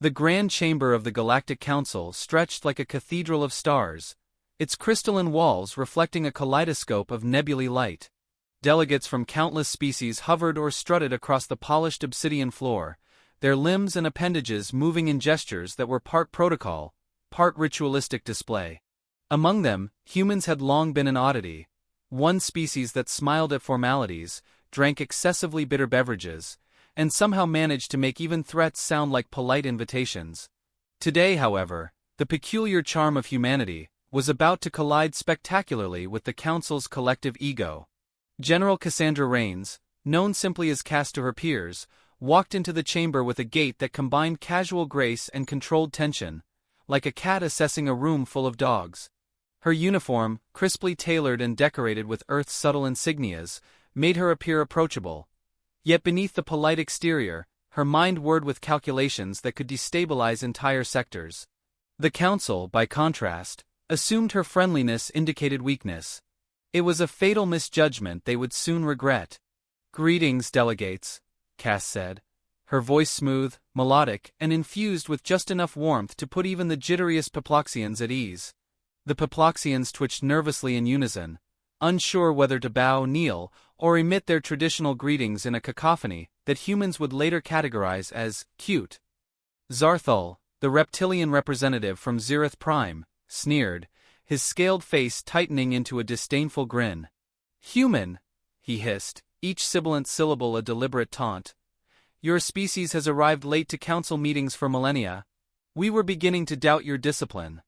The grand chamber of the Galactic Council stretched like a cathedral of stars, its crystalline walls reflecting a kaleidoscope of nebulae light. Delegates from countless species hovered or strutted across the polished obsidian floor, their limbs and appendages moving in gestures that were part protocol, part ritualistic display. Among them, humans had long been an oddity, one species that smiled at formalities, drank excessively bitter beverages, and somehow managed to make even threats sound like polite invitations. Today, however, the peculiar charm of humanity was about to collide spectacularly with the Council's collective ego. General Cassandra Rains, known simply as Cass to her peers, walked into the chamber with a gait that combined casual grace and controlled tension, like a cat assessing a room full of dogs. Her uniform, crisply tailored and decorated with Earth's subtle insignias, made her appear approachable. Yet beneath the polite exterior, her mind whirred with calculations that could destabilize entire sectors. The Council, by contrast, assumed her friendliness indicated weakness. It was a fatal misjudgment they would soon regret. "Greetings, delegates," Cass said, her voice smooth, melodic, and infused with just enough warmth to put even the jitteriest Piploxians at ease. The Piploxians twitched nervously in unison, unsure whether to bow, kneel, or emit their traditional greetings in a cacophony that humans would later categorize as cute. Zarthul, the reptilian representative from Zereth Prime, sneered, his scaled face tightening into a disdainful grin. "Human," he hissed, each sibilant syllable a deliberate taunt. "Your species has arrived late to council meetings for millennia. We were beginning to doubt your discipline."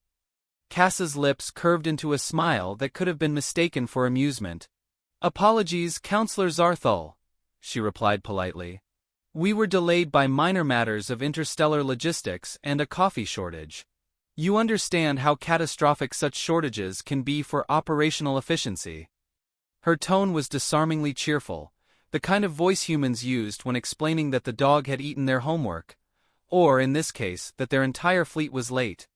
Cass's lips curved into a smile that could have been mistaken for amusement. "Apologies, Counselor Zarthul," she replied politely. "We were delayed by minor matters of interstellar logistics and a coffee shortage. You understand how catastrophic such shortages can be for operational efficiency." Her tone was disarmingly cheerful, the kind of voice humans used when explaining that the dog had eaten their homework, or in this case, that their entire fleet was late.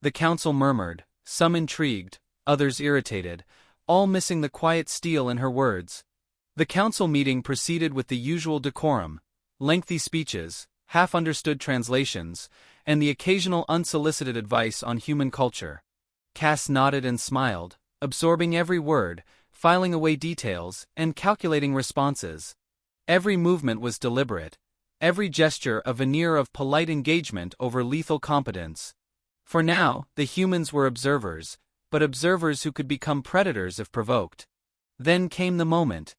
The council murmured, some intrigued, others irritated, all missing the quiet steel in her words. The council meeting proceeded with the usual decorum, lengthy speeches, half-understood translations, and the occasional unsolicited advice on human culture. Cass nodded and smiled, absorbing every word, filing away details, and calculating responses. Every movement was deliberate, every gesture a veneer of polite engagement over lethal competence. For now, the humans were observers, but observers who could become predators if provoked. Then came the moment.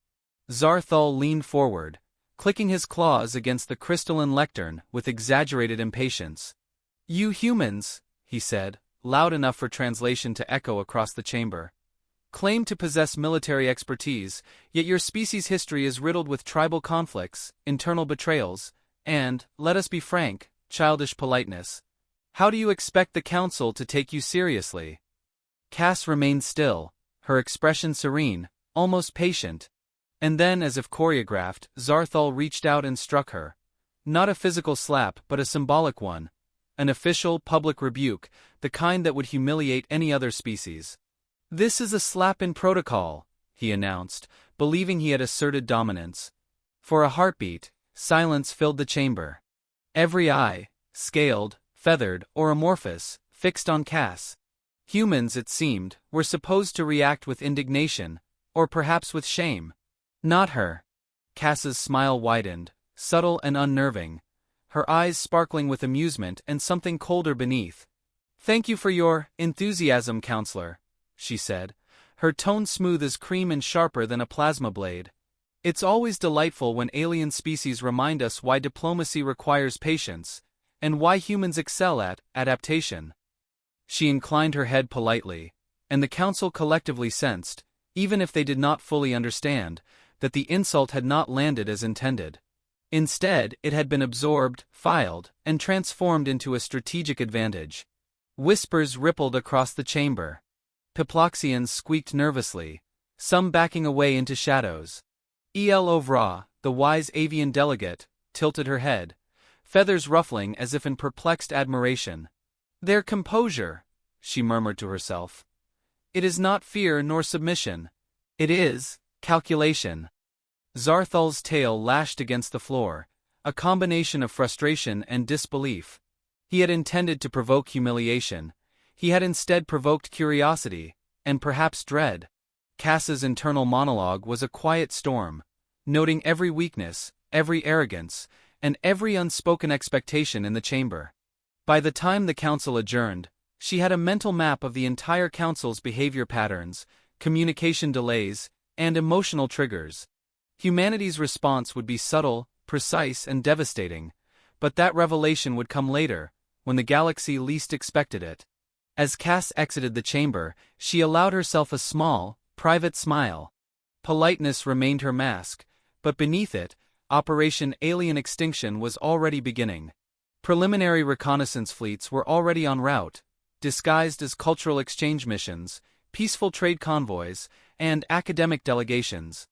Zarthul leaned forward, clicking his claws against the crystalline lectern with exaggerated impatience. "You humans," he said, loud enough for translation to echo across the chamber, "claim to possess military expertise, yet your species' history is riddled with tribal conflicts, internal betrayals, and, let us be frank, childish politeness. How do you expect the council to take you seriously?" Cass remained still, her expression serene, almost patient. And then, as if choreographed, Zarthul reached out and struck her. Not a physical slap, but a symbolic one. An official, public rebuke, the kind that would humiliate any other species. "This is a slap in protocol," he announced, believing he had asserted dominance. For a heartbeat, silence filled the chamber. Every eye, scaled, feathered, or amorphous, fixed on Cass. Humans, it seemed, were supposed to react with indignation, or perhaps with shame. Not her. Cass's smile widened, subtle and unnerving, her eyes sparkling with amusement and something colder beneath. "Thank you for your enthusiasm, Counselor," she said, her tone smooth as cream and sharper than a plasma blade. "It's always delightful when alien species remind us why diplomacy requires patience, and why humans excel at adaptation." She inclined her head politely, and the council collectively sensed, even if they did not fully understand, that the insult had not landed as intended. Instead, it had been absorbed, filed, and transformed into a strategic advantage. Whispers rippled across the chamber. Piploxians squeaked nervously, some backing away into shadows. El Ovra, the wise avian delegate, tilted her head, feathers ruffling as if in perplexed admiration. "Their composure," she murmured to herself. "It is not fear nor submission. It is calculation." Zarthul's tail lashed against the floor, a combination of frustration and disbelief. He had intended to provoke humiliation. He had instead provoked curiosity, and perhaps dread. Cass's internal monologue was a quiet storm, noting every weakness, every arrogance, and every unspoken expectation in the chamber. By the time the council adjourned, she had a mental map of the entire council's behavior patterns, communication delays, and emotional triggers. Humanity's response would be subtle, precise, and devastating, but that revelation would come later, when the galaxy least expected it. As Cass exited the chamber, she allowed herself a small, private smile. Politeness remained her mask, but beneath it, Operation Alien Extinction was already beginning. Preliminary reconnaissance fleets were already en route, disguised as cultural exchange missions, peaceful trade convoys, and academic delegations.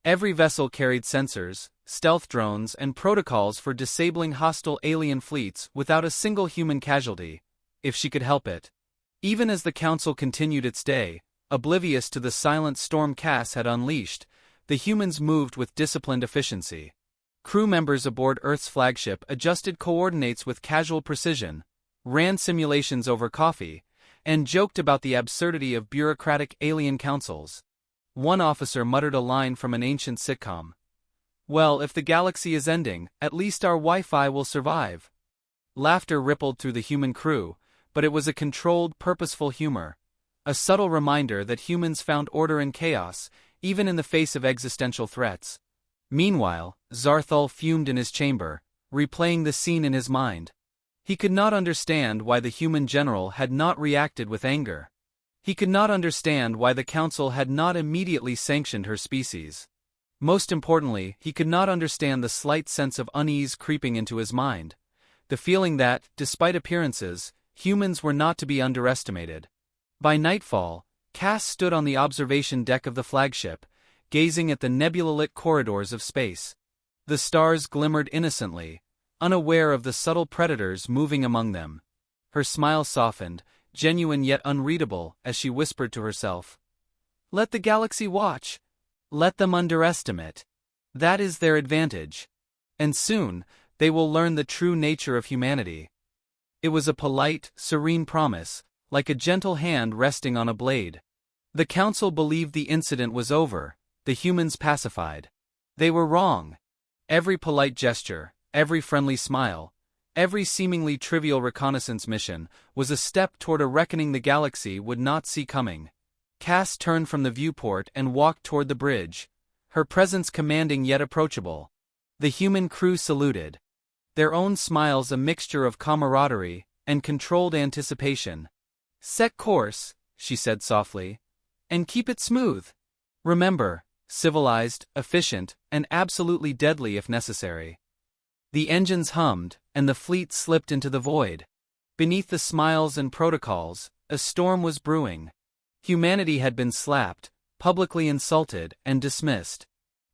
Every vessel carried sensors, stealth drones, and protocols for disabling hostile alien fleets without a single human casualty, if she could help it. Even as the Council continued its day, oblivious to the silent storm Cass had unleashed, the humans moved with disciplined efficiency. Crew members aboard Earth's flagship adjusted coordinates with casual precision, ran simulations over coffee, and joked about the absurdity of bureaucratic alien councils. One officer muttered a line from an ancient sitcom. "Well, if the galaxy is ending, at least our Wi-Fi will survive." Laughter rippled through the human crew, but it was a controlled, purposeful humor, a subtle reminder that humans found order in chaos, even in the face of existential threats. Meanwhile, Zarthul fumed in his chamber, replaying the scene in his mind. He could not understand why the human general had not reacted with anger. He could not understand why the council had not immediately sanctioned her species. Most importantly, he could not understand the slight sense of unease creeping into his mind, the feeling that, despite appearances, humans were not to be underestimated. By nightfall, Cass stood on the observation deck of the flagship, gazing at the nebula-lit corridors of space. The stars glimmered innocently, unaware of the subtle predators moving among them. Her smile softened, genuine yet unreadable, as she whispered to herself, "Let the galaxy watch. Let them underestimate. That is their advantage. And soon, they will learn the true nature of humanity." It was a polite, serene promise, like a gentle hand resting on a blade. The council believed the incident was over, the humans pacified. They were wrong. Every polite gesture, every friendly smile, every seemingly trivial reconnaissance mission was a step toward a reckoning the galaxy would not see coming. Cass turned from the viewport and walked toward the bridge, her presence commanding yet approachable. The human crew saluted, their own smiles a mixture of camaraderie and controlled anticipation. "Set course," she said softly, "and keep it smooth. Remember, civilized, efficient, and absolutely deadly if necessary." The engines hummed, and the fleet slipped into the void. Beneath the smiles and protocols, a storm was brewing. Humanity had been slapped, publicly insulted, and dismissed.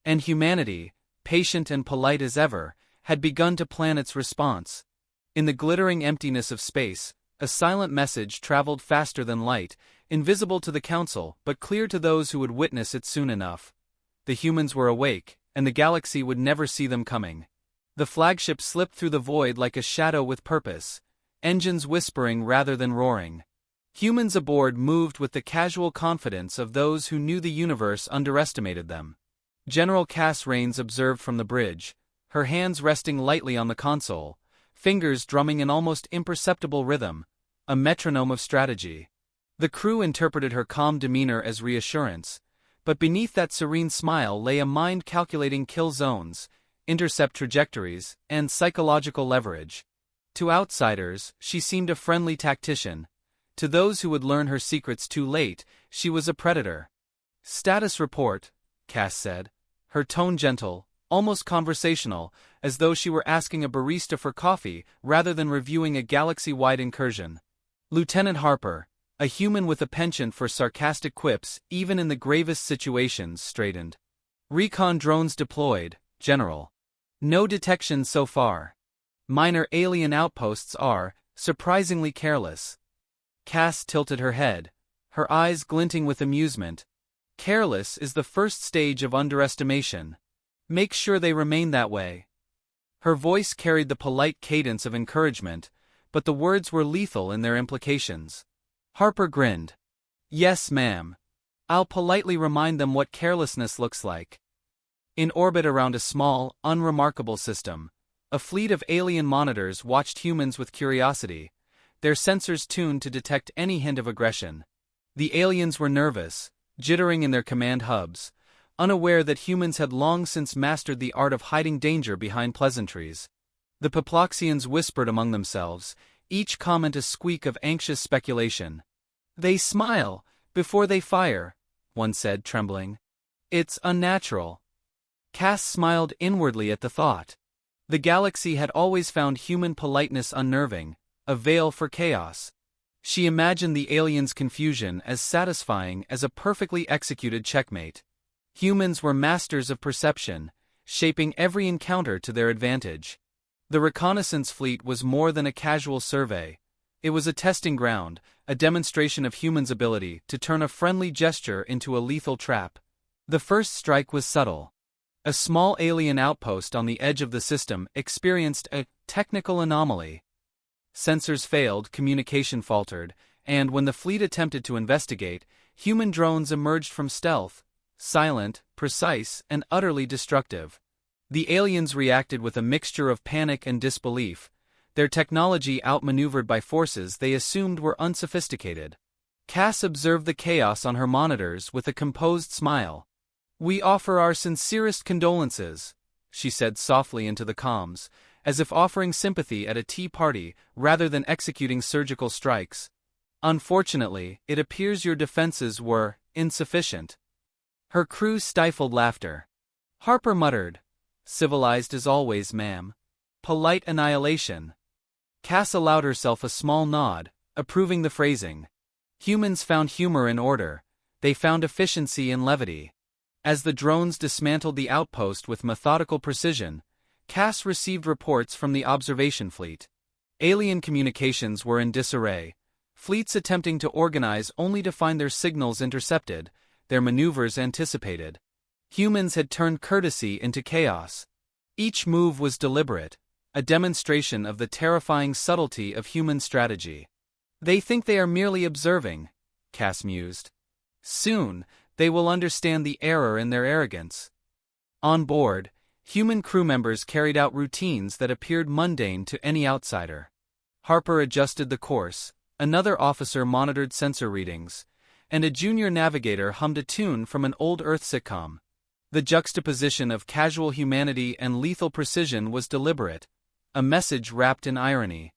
And humanity, patient and polite as ever, had begun to plan its response. In the glittering emptiness of space, a silent message traveled faster than light, invisible to the council but clear to those who would witness it soon enough. The humans were awake, and the galaxy would never see them coming. The flagship slipped through the void like a shadow with purpose, engines whispering rather than roaring. Humans aboard moved with the casual confidence of those who knew the universe underestimated them. General Cass Rains observed from the bridge, her hands resting lightly on the console, fingers drumming an almost imperceptible rhythm, a metronome of strategy. The crew interpreted her calm demeanor as reassurance, but beneath that serene smile lay a mind calculating kill zones, intercept trajectories, and psychological leverage. To outsiders, she seemed a friendly tactician. To those who would learn her secrets too late, she was a predator. "Status report," Cass said, her tone gentle, almost conversational, as though she were asking a barista for coffee rather than reviewing a galaxy-wide incursion. Lieutenant Harper, a human with a penchant for sarcastic quips even in the gravest situations, straightened. "Recon drones deployed, General. No detection so far. Minor alien outposts are, surprisingly careless." Cass tilted her head, her eyes glinting with amusement. "Careless is the first stage of underestimation. Make sure they remain that way." Her voice carried the polite cadence of encouragement, but the words were lethal in their implications. Harper grinned. "Yes, ma'am. I'll politely remind them what carelessness looks like." In orbit around a small, unremarkable system, a fleet of alien monitors watched humans with curiosity, their sensors tuned to detect any hint of aggression. The aliens were nervous, jittering in their command hubs, unaware that humans had long since mastered the art of hiding danger behind pleasantries. The Poploxians whispered among themselves, each comment a squeak of anxious speculation. "They smile before they fire," one said, trembling. "It's unnatural." Cass smiled inwardly at the thought. The galaxy had always found human politeness unnerving, a veil for chaos. She imagined the aliens' confusion as satisfying as a perfectly executed checkmate. Humans were masters of perception, shaping every encounter to their advantage. The reconnaissance fleet was more than a casual survey. It was a testing ground, a demonstration of humans' ability to turn a friendly gesture into a lethal trap. The first strike was subtle. A small alien outpost on the edge of the system experienced a technical anomaly. Sensors failed, communication faltered, and when the fleet attempted to investigate, human drones emerged from stealth, silent, precise, and utterly destructive. The aliens reacted with a mixture of panic and disbelief, their technology outmaneuvered by forces they assumed were unsophisticated. Cass observed the chaos on her monitors with a composed smile. "We offer our sincerest condolences," she said softly into the comms, as if offering sympathy at a tea party rather than executing surgical strikes. "Unfortunately, it appears your defenses were insufficient." Her crew stifled laughter. Harper muttered, "Civilized as always, ma'am. Polite annihilation." Cass allowed herself a small nod, approving the phrasing. Humans found humor in order, they found efficiency in levity. As the drones dismantled the outpost with methodical precision, Cass received reports from the observation fleet. Alien communications were in disarray, fleets attempting to organize only to find their signals intercepted, their maneuvers anticipated. Humans had turned courtesy into chaos. Each move was deliberate, a demonstration of the terrifying subtlety of human strategy. "They think they are merely observing," Cass mused. "Soon, they will understand the error in their arrogance." On board, human crew members carried out routines that appeared mundane to any outsider. Harper adjusted the course, another officer monitored sensor readings, and a junior navigator hummed a tune from an old Earth sitcom. The juxtaposition of casual humanity and lethal precision was deliberate, a message wrapped in irony.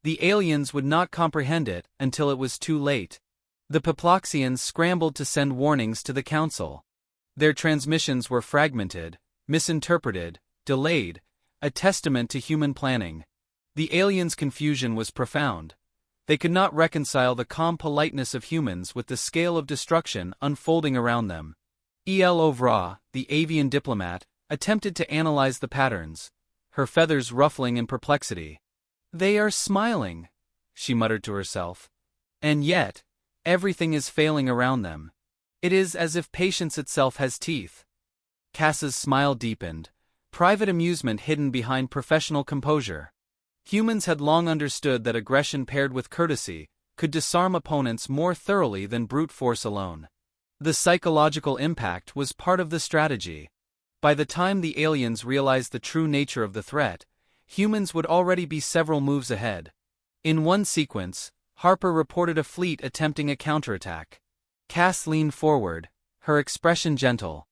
The aliens would not comprehend it until it was too late. The Poploxians scrambled to send warnings to the Council. Their transmissions were fragmented, misinterpreted, delayed, a testament to human planning. The aliens' confusion was profound. They could not reconcile the calm politeness of humans with the scale of destruction unfolding around them. El Ovra, the avian diplomat, attempted to analyze the patterns, her feathers ruffling in perplexity. "They are smiling," she muttered to herself. "And yet, everything is failing around them. It is as if patience itself has teeth." Cass's smile deepened, private amusement hidden behind professional composure. Humans had long understood that aggression paired with courtesy could disarm opponents more thoroughly than brute force alone. The psychological impact was part of the strategy. By the time the aliens realized the true nature of the threat, humans would already be several moves ahead. In one sequence, Harper reported a fleet attempting a counterattack. Cass leaned forward, her expression gentle.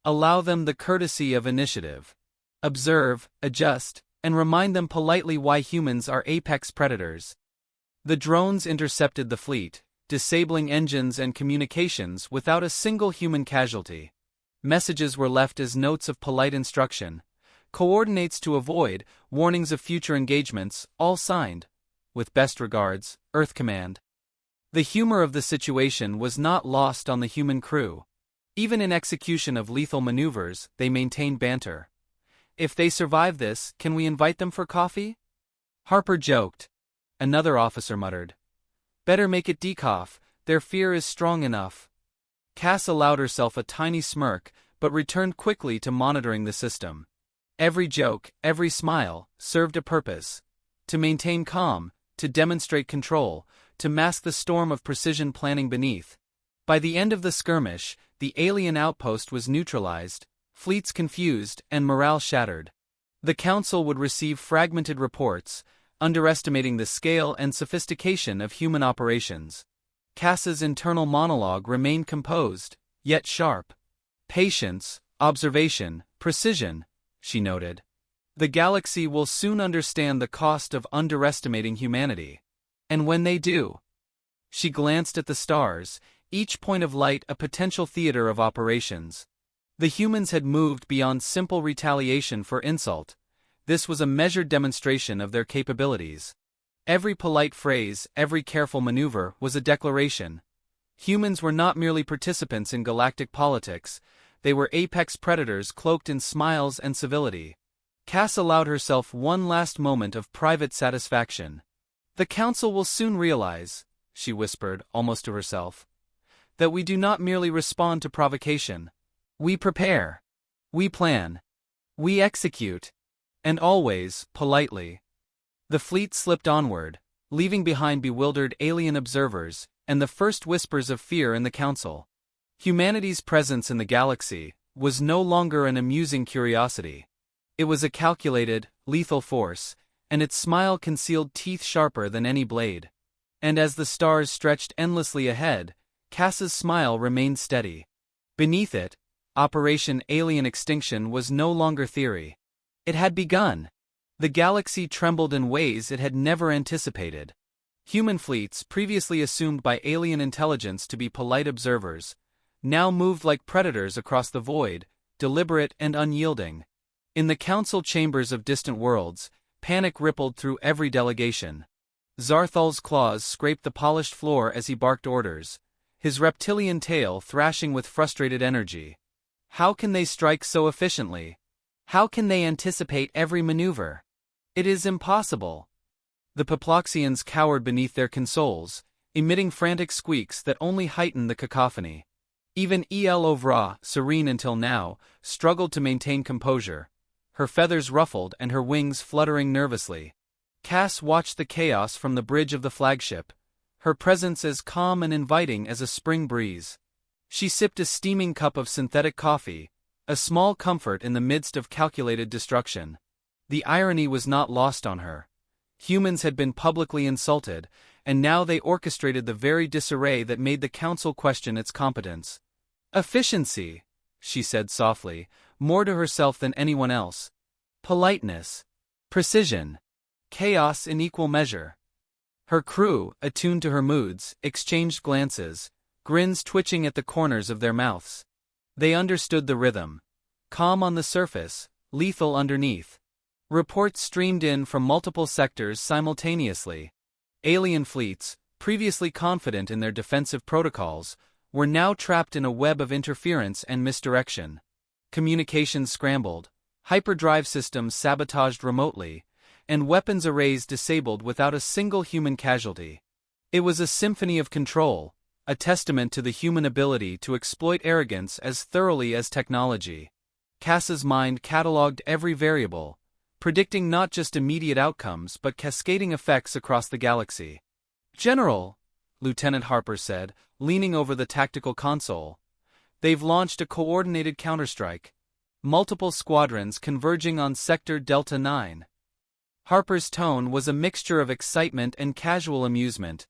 "Allow them the courtesy of initiative. Observe, adjust, and remind them politely why humans are apex predators." The drones intercepted the fleet, disabling engines and communications without a single human casualty. Messages were left as notes of polite instruction, coordinates to avoid, warnings of future engagements, all signed, "With best regards, Earth Command." The humor of the situation was not lost on the human crew. Even in execution of lethal maneuvers, they maintained banter. "If they survive this, can we invite them for coffee?" Harper joked. Another officer muttered, "Better make it decaf, their fear is strong enough." Cass allowed herself a tiny smirk, but returned quickly to monitoring the system. Every joke, every smile, served a purpose: to maintain calm, to demonstrate control, to mask the storm of precision planning beneath. By the end of the skirmish, the alien outpost was neutralized, fleets confused, and morale shattered. The Council would receive fragmented reports, underestimating the scale and sophistication of human operations. Cass's internal monologue remained composed, yet sharp. Patience, observation, precision, she noted. The galaxy will soon understand the cost of underestimating humanity. And when they do... She glanced at the stars, each point of light a potential theater of operations. The humans had moved beyond simple retaliation for insult. This was a measured demonstration of their capabilities. Every polite phrase, every careful maneuver was a declaration. Humans were not merely participants in galactic politics, they were apex predators cloaked in smiles and civility. Cass allowed herself one last moment of private satisfaction. "The Council will soon realize," she whispered, almost to herself, "that we do not merely respond to provocation. We prepare. We plan. We execute. And always, politely." The fleet slipped onward, leaving behind bewildered alien observers and the first whispers of fear in the Council. Humanity's presence in the galaxy was no longer an amusing curiosity. It was a calculated, lethal force, and its smile concealed teeth sharper than any blade. And as the stars stretched endlessly ahead, Cass's smile remained steady. Beneath it, Operation Alien Extinction was no longer theory. It had begun. The galaxy trembled in ways it had never anticipated. Human fleets, previously assumed by alien intelligence to be polite observers, now moved like predators across the void, deliberate and unyielding. In the council chambers of distant worlds, panic rippled through every delegation. Zarthal's claws scraped the polished floor as he barked orders, his reptilian tail thrashing with frustrated energy. How can they strike so efficiently? How can they anticipate every maneuver? It is impossible. The Poploxians cowered beneath their consoles, emitting frantic squeaks that only heightened the cacophony. Even El Ovra, serene until now, struggled to maintain composure, her feathers ruffled and her wings fluttering nervously. Cass watched the chaos from the bridge of the flagship, her presence as calm and inviting as a spring breeze. She sipped a steaming cup of synthetic coffee, a small comfort in the midst of calculated destruction. The irony was not lost on her. Humans had been publicly insulted, and now they orchestrated the very disarray that made the council question its competence. "Efficiency," she said softly, more to herself than anyone else. "Politeness. Precision. Chaos in equal measure." Her crew, attuned to her moods, exchanged glances, grins twitching at the corners of their mouths. They understood the rhythm. Calm on the surface, lethal underneath. Reports streamed in from multiple sectors simultaneously. Alien fleets, previously confident in their defensive protocols, were now trapped in a web of interference and misdirection. Communications scrambled, hyperdrive systems sabotaged remotely, and weapons arrays disabled without a single human casualty. It was a symphony of control, a testament to the human ability to exploit arrogance as thoroughly as technology. Cass's mind catalogued every variable, predicting not just immediate outcomes but cascading effects across the galaxy. "General," Lieutenant Harper said, leaning over the tactical console, "they've launched a coordinated counterstrike. Multiple squadrons converging on Sector Delta 9. Harper's tone was a mixture of excitement and casual amusement.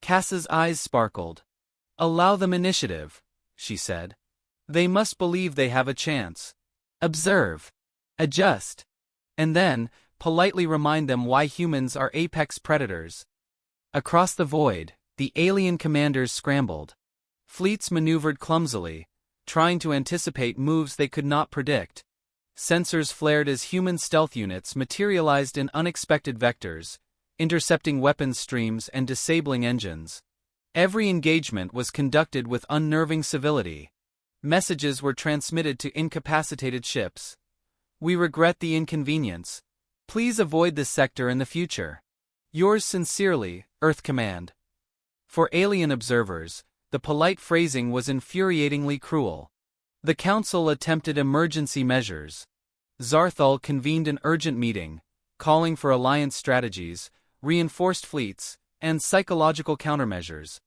Cass's eyes sparkled. "Allow them initiative," she said. "They must believe they have a chance. Observe. Adjust. And then, politely remind them why humans are apex predators." Across the void, the alien commanders scrambled. Fleets maneuvered clumsily, trying to anticipate moves they could not predict. Sensors flared as human stealth units materialized in unexpected vectors, intercepting weapons streams and disabling engines. Every engagement was conducted with unnerving civility. Messages were transmitted to incapacitated ships. "We regret the inconvenience. Please avoid this sector in the future. Yours sincerely, Earth Command." For alien observers, the polite phrasing was infuriatingly cruel. The Council attempted emergency measures. Zarthal convened an urgent meeting, calling for alliance strategies, reinforced fleets, and psychological countermeasures.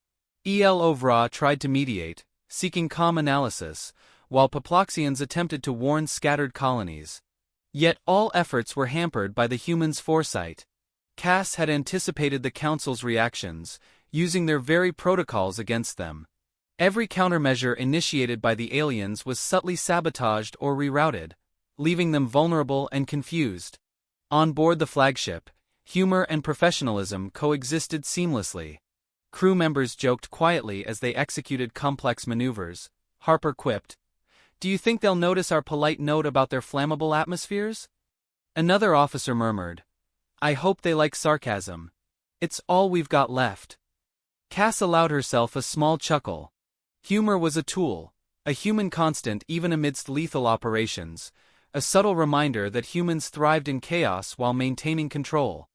Ovra tried to mediate, seeking calm analysis, while Poploxians attempted to warn scattered colonies. Yet all efforts were hampered by the humans' foresight. Cass had anticipated the Council's reactions, using their very protocols against them. Every countermeasure initiated by the aliens was subtly sabotaged or rerouted, leaving them vulnerable and confused. On board the flagship, humor and professionalism coexisted seamlessly. Crew members joked quietly as they executed complex maneuvers. Harper quipped, "Do you think they'll notice our polite note about their flammable atmospheres?" Another officer murmured, "I hope they like sarcasm. It's all we've got left." Cass allowed herself a small chuckle. Humor was a tool, a human constant even amidst lethal operations, a subtle reminder that humans thrived in chaos while maintaining control.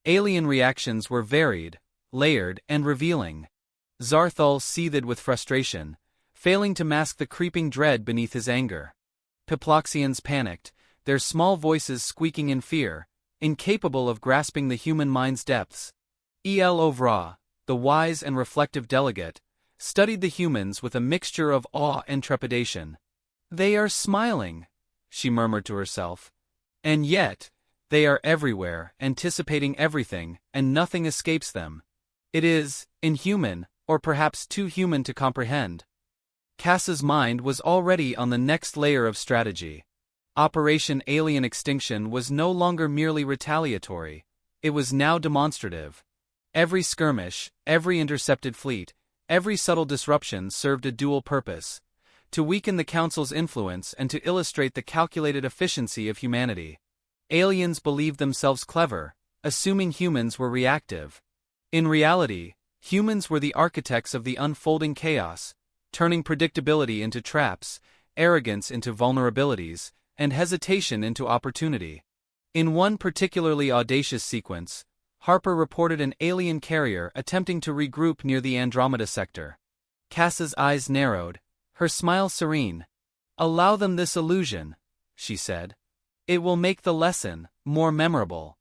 Alien reactions were varied, layered, and revealing. Zarthal seethed with frustration, failing to mask the creeping dread beneath his anger. Poploxians panicked, their small voices squeaking in fear, incapable of grasping the human mind's depths. Ovra, the wise and reflective delegate, studied the humans with a mixture of awe and trepidation. "They are smiling," she murmured to herself. "And yet, they are everywhere, anticipating everything, and nothing escapes them. It is inhuman, or perhaps too human to comprehend." Cass's mind was already on the next layer of strategy. Operation Alien Extinction was no longer merely retaliatory, it was now demonstrative. Every skirmish, every intercepted fleet, every subtle disruption served a dual purpose: to weaken the Council's influence and to illustrate the calculated efficiency of humanity. Aliens believed themselves clever, assuming humans were reactive. In reality, humans were the architects of the unfolding chaos, turning predictability into traps, arrogance into vulnerabilities, and hesitation into opportunity. In one particularly audacious sequence, Harper reported an alien carrier attempting to regroup near the Andromeda sector. Cass's eyes narrowed, her smile serene. "Allow them this illusion," she said. "It will make the lesson more memorable."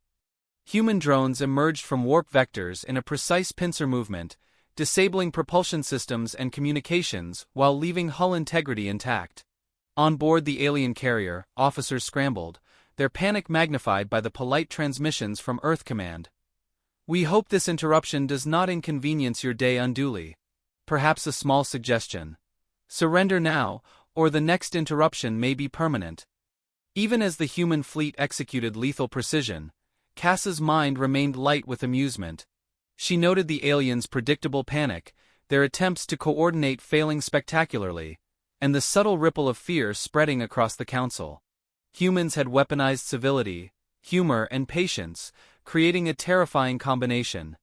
Human drones emerged from warp vectors in a precise pincer movement, disabling propulsion systems and communications while leaving hull integrity intact. On board the alien carrier, officers scrambled, their panic magnified by the polite transmissions from Earth Command. "We hope this interruption does not inconvenience your day unduly. Perhaps a small suggestion. Surrender now, or the next interruption may be permanent." Even as the human fleet executed lethal precision, Cass's mind remained light with amusement. She noted the aliens' predictable panic, their attempts to coordinate failing spectacularly, and the subtle ripple of fear spreading across the Council. Humans had weaponized civility, humor, and patience, creating a terrifying combination.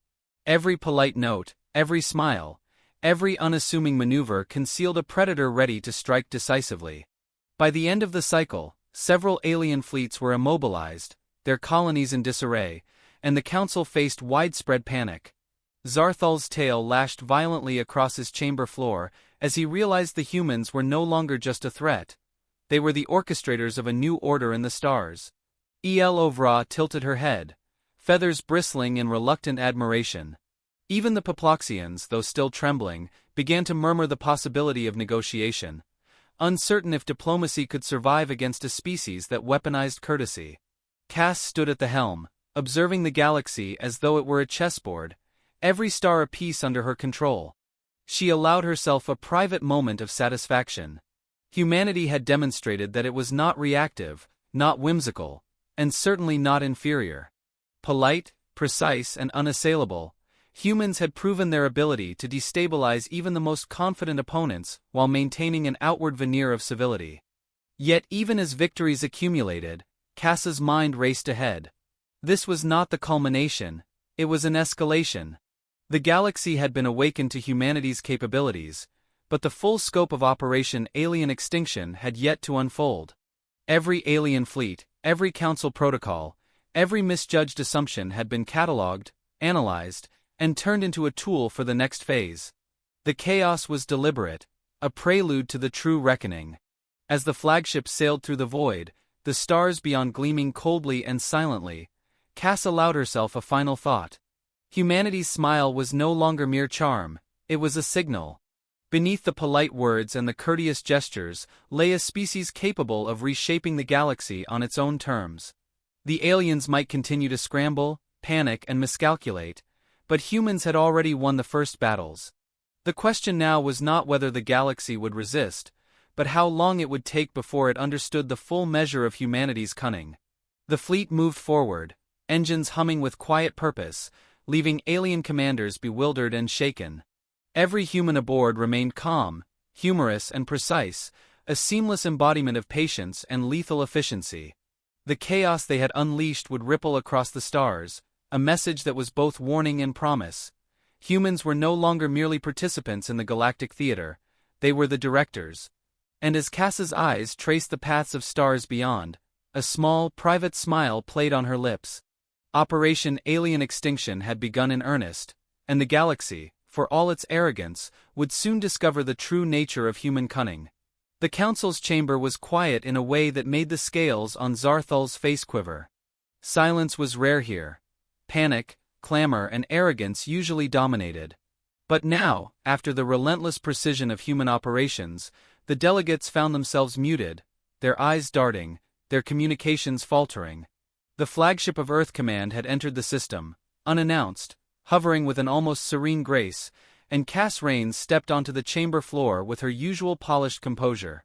Every polite note, every smile, every unassuming maneuver concealed a predator ready to strike decisively. By the end of the cycle, several alien fleets were immobilized, their colonies in disarray, and the Council faced widespread panic. Zarthal's tail lashed violently across his chamber floor as he realized the humans were no longer just a threat. They were the orchestrators of a new order in the stars. Ovra tilted her head, feathers bristling in reluctant admiration. Even the Poploxians, though still trembling, began to murmur the possibility of negotiation, uncertain if diplomacy could survive against a species that weaponized courtesy. Cass stood at the helm, observing the galaxy as though it were a chessboard, every star a piece under her control. She allowed herself a private moment of satisfaction. Humanity had demonstrated that it was not reactive, not whimsical, and certainly not inferior. Polite, precise, and unassailable, humans had proven their ability to destabilize even the most confident opponents while maintaining an outward veneer of civility. Yet even as victories accumulated, Cass's mind raced ahead. This was not the culmination, it was an escalation. The galaxy had been awakened to humanity's capabilities, but the full scope of Operation Alien Extinction had yet to unfold. Every alien fleet, every Council protocol, every misjudged assumption had been catalogued, analyzed, and turned into a tool for the next phase. The chaos was deliberate, a prelude to the true reckoning. As the flagship sailed through the void, the stars beyond gleaming coldly and silently, Cass allowed herself a final thought. Humanity's smile was no longer mere charm, it was a signal. Beneath the polite words and the courteous gestures lay a species capable of reshaping the galaxy on its own terms. The aliens might continue to scramble, panic, and miscalculate, but humans had already won the first battles. The question now was not whether the galaxy would resist, but how long it would take before it understood the full measure of humanity's cunning. The fleet moved forward, engines humming with quiet purpose, leaving alien commanders bewildered and shaken. Every human aboard remained calm, humorous, and precise, a seamless embodiment of patience and lethal efficiency. The chaos they had unleashed would ripple across the stars, a message that was both warning and promise. Humans were no longer merely participants in the galactic theater, they were the directors. And as Cass's eyes traced the paths of stars beyond, a small, private smile played on her lips. Operation Alien Extinction had begun in earnest, and the galaxy, for all its arrogance, would soon discover the true nature of human cunning. The council's chamber was quiet in a way that made the scales on Zarthal's face quiver. Silence was rare here. Panic, clamor, and arrogance usually dominated. But now, after the relentless precision of human operations, the delegates found themselves muted, their eyes darting, their communications faltering. The flagship of Earth Command had entered the system, unannounced, hovering with an almost serene grace, and Cass Rains stepped onto the chamber floor with her usual polished composure.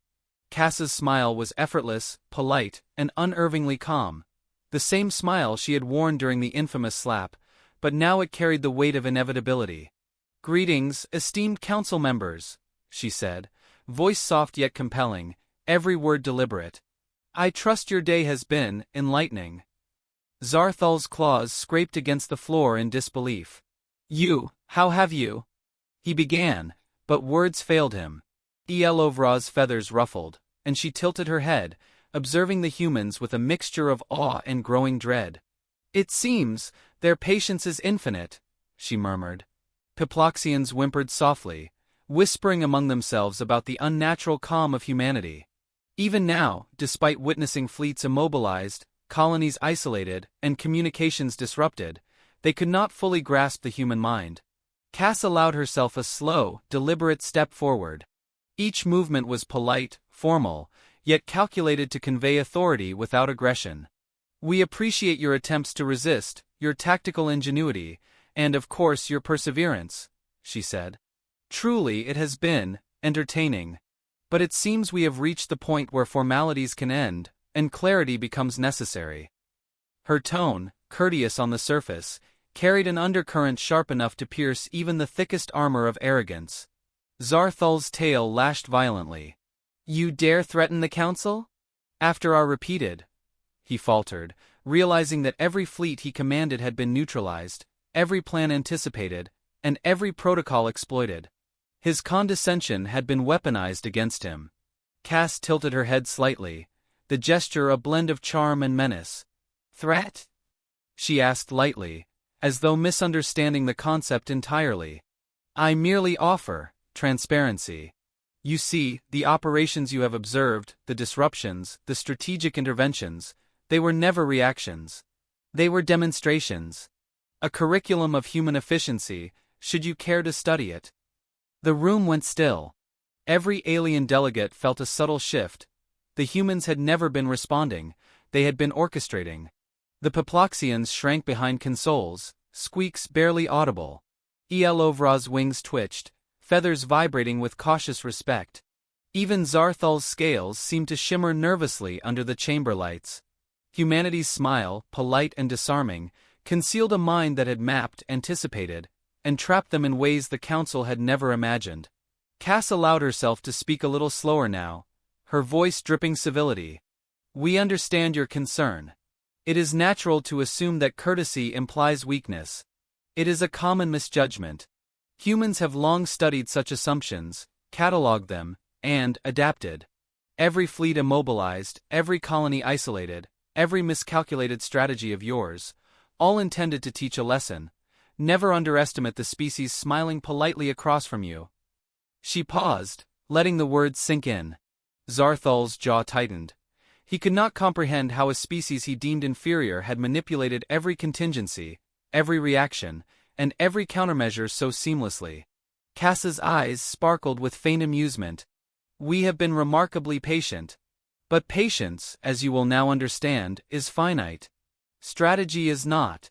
Cass's smile was effortless, polite, and unervingly calm. The same smile she had worn during the infamous slap, but now it carried the weight of inevitability. "Greetings, esteemed council members," she said, voice soft yet compelling, every word deliberate. "I trust your day has been enlightening." Zarthal's claws scraped against the floor in disbelief. How have you?" he began, but words failed him. Elovra's feathers ruffled, and she tilted her head, observing the humans with a mixture of awe and growing dread. "It seems, their patience is infinite," she murmured. Piploxians whimpered softly, whispering among themselves about the unnatural calm of humanity. Even now, despite witnessing fleets immobilized, colonies isolated, and communications disrupted, they could not fully grasp the human mind. Cass allowed herself a slow, deliberate step forward. Each movement was polite, formal, yet calculated to convey authority without aggression. "We appreciate your attempts to resist, your tactical ingenuity, and of course your perseverance," she said. "Truly it has been entertaining. But it seems we have reached the point where formalities can end, and clarity becomes necessary." Her tone, courteous on the surface, carried an undercurrent sharp enough to pierce even the thickest armor of arrogance. Zarthal's tail lashed violently. "You dare threaten the council?" "After our repeated," he faltered, realizing that every fleet he commanded had been neutralized, every plan anticipated, and every protocol exploited. His condescension had been weaponized against him. Cass tilted her head slightly, the gesture a blend of charm and menace. "Threat?" she asked lightly, as though misunderstanding the concept entirely. "I merely offer transparency. You see, the operations you have observed, the disruptions, the strategic interventions, they were never reactions. They were demonstrations. A curriculum of human efficiency, should you care to study it." The room went still. Every alien delegate felt a subtle shift. The humans had never been responding, they had been orchestrating. The Piploxians shrank behind consoles, squeaks barely audible. Elovra's wings twitched, feathers vibrating with cautious respect. Even Zarthal's scales seemed to shimmer nervously under the chamber lights. Humanity's smile, polite and disarming, concealed a mind that had mapped, anticipated, and trapped them in ways the council had never imagined. Cass allowed herself to speak a little slower now, her voice dripping civility. "We understand your concern. It is natural to assume that courtesy implies weakness. It is a common misjudgment. Humans have long studied such assumptions, catalogued them, and adapted. Every fleet immobilized, every colony isolated, every miscalculated strategy of yours, all intended to teach a lesson. Never underestimate the species smiling politely across from you." She paused, letting the words sink in. Zarthal's jaw tightened. He could not comprehend how a species he deemed inferior had manipulated every contingency, every reaction, and every countermeasure so seamlessly. Cass's eyes sparkled with faint amusement. We have been remarkably patient. But patience, as you will now understand, is finite. Strategy is not.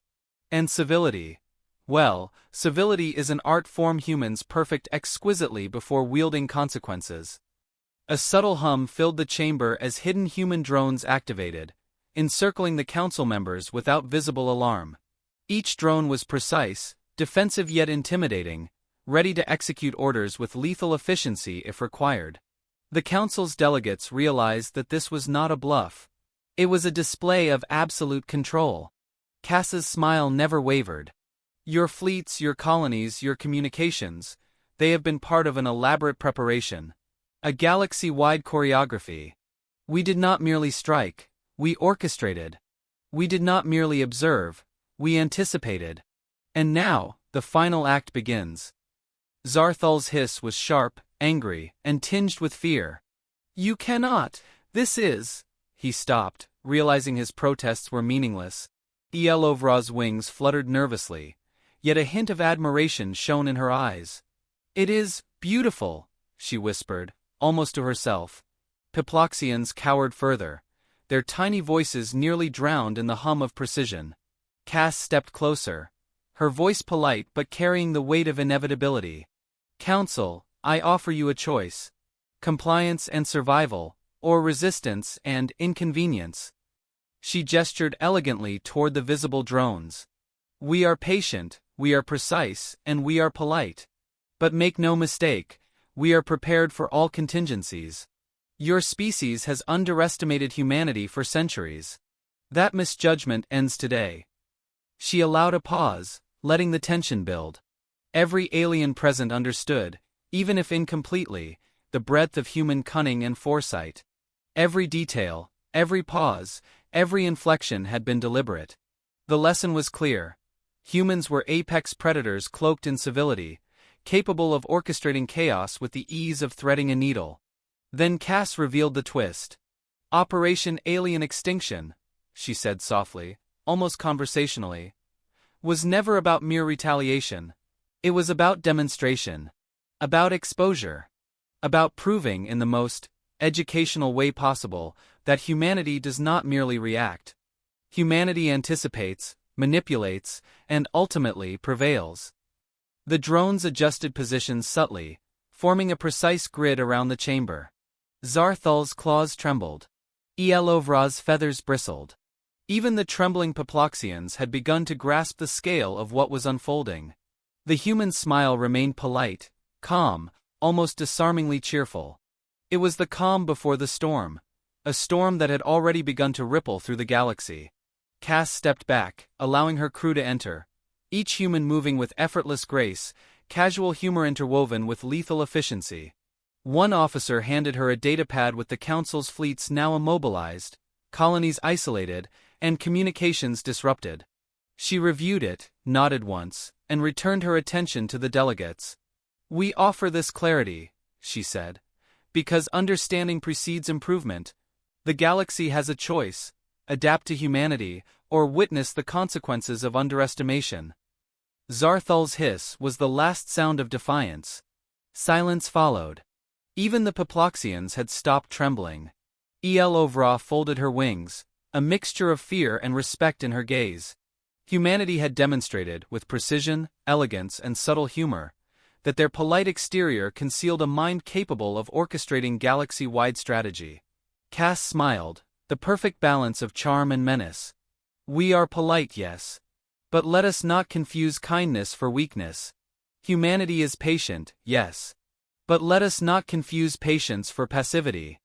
And civility. Well, civility is an art form humans perfect exquisitely before wielding consequences. A subtle hum filled the chamber as hidden human drones activated, encircling the council members without visible alarm. Each drone was precise, defensive yet intimidating, ready to execute orders with lethal efficiency if required. The council's delegates realized that this was not a bluff. It was a display of absolute control. Cass's smile never wavered. Your fleets, your colonies, your communications, they have been part of an elaborate preparation. A galaxy-wide choreography. We did not merely strike, we orchestrated. We did not merely observe, we anticipated. And now, the final act begins. Zarthal's hiss was sharp, angry, and tinged with fear. You cannot, this is... He stopped, realizing his protests were meaningless. Elovra's wings fluttered nervously, yet a hint of admiration shone in her eyes. It is beautiful, she whispered, almost to herself. Piploxians cowered further, their tiny voices nearly drowned in the hum of precision. Cass stepped closer, her voice polite but carrying the weight of inevitability. Council, I offer you a choice. Compliance and survival, or resistance and inconvenience. She gestured elegantly toward the visible drones. We are patient, we are precise, and we are polite. But make no mistake, we are prepared for all contingencies. Your species has underestimated humanity for centuries. That misjudgment ends today. She allowed a pause, letting the tension build. Every alien present understood, even if incompletely, the breadth of human cunning and foresight. Every detail, every pause, every inflection had been deliberate. The lesson was clear. Humans were apex predators cloaked in civility, capable of orchestrating chaos with the ease of threading a needle. Then Cass revealed the twist. Operation Alien Extinction, she said softly, almost conversationally, was never about mere retaliation. It was about demonstration. About exposure. About proving in the most educational way possible that humanity does not merely react. Humanity anticipates, manipulates, and ultimately prevails. The drones adjusted positions subtly, forming a precise grid around the chamber. Zarthal's claws trembled. Elovra's feathers bristled. Even the trembling Piploxians had begun to grasp the scale of what was unfolding. The human smile remained polite, calm, almost disarmingly cheerful. It was the calm before the storm, a storm that had already begun to ripple through the galaxy. Cass stepped back, allowing her crew to enter, each human moving with effortless grace, casual humor interwoven with lethal efficiency. One officer handed her a datapad with the Council's fleets now immobilized, colonies isolated, and communications disrupted. She reviewed it, nodded once, and returned her attention to the delegates. We offer this clarity, she said, because understanding precedes improvement. The galaxy has a choice: adapt to humanity, or witness the consequences of underestimation. Zarthal's hiss was the last sound of defiance. Silence followed. Even the Piploxians had stopped trembling. Elovra folded her wings, a mixture of fear and respect in her gaze. Humanity had demonstrated, with precision, elegance, and subtle humor, that their polite exterior concealed a mind capable of orchestrating galaxy-wide strategy. Cass smiled, the perfect balance of charm and menace. We are polite, yes. But let us not confuse kindness for weakness. Humanity is patient, yes. But let us not confuse patience for passivity.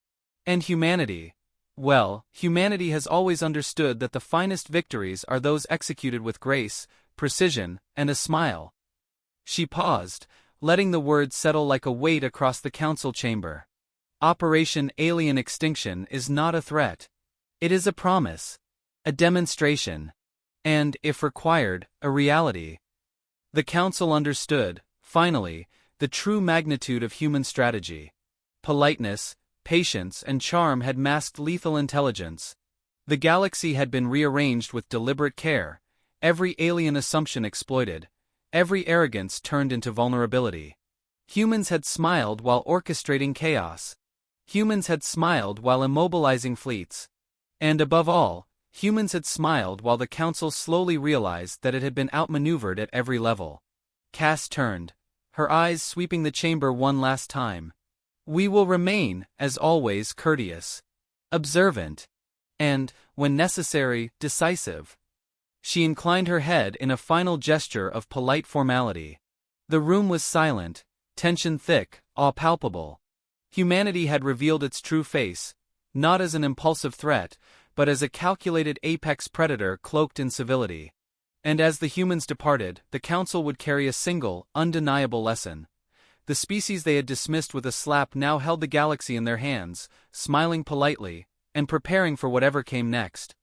And humanity, well, humanity has always understood that the finest victories are those executed with grace, precision, and a smile. She paused, letting the words settle like a weight across the council chamber. Operation Alien Extinction is not a threat. It is a promise, a demonstration, and, if required, a reality. The council understood, finally, the true magnitude of human strategy. Politeness, patience, and charm had masked lethal intelligence. The galaxy had been rearranged with deliberate care, every alien assumption exploited, every arrogance turned into vulnerability. Humans had smiled while orchestrating chaos. Humans had smiled while immobilizing fleets. And above all, humans had smiled while the Council slowly realized that it had been outmaneuvered at every level. Cass turned, her eyes sweeping the chamber one last time. We will remain, as always, courteous, observant, and, when necessary, decisive. She inclined her head in a final gesture of polite formality. The room was silent, tension thick, awe palpable. Humanity had revealed its true face, not as an impulsive threat, but as a calculated apex predator cloaked in civility. And as the humans departed, the Council would carry a single, undeniable lesson. The species they had dismissed with a slap now held the galaxy in their hands, smiling politely, and preparing for whatever came next.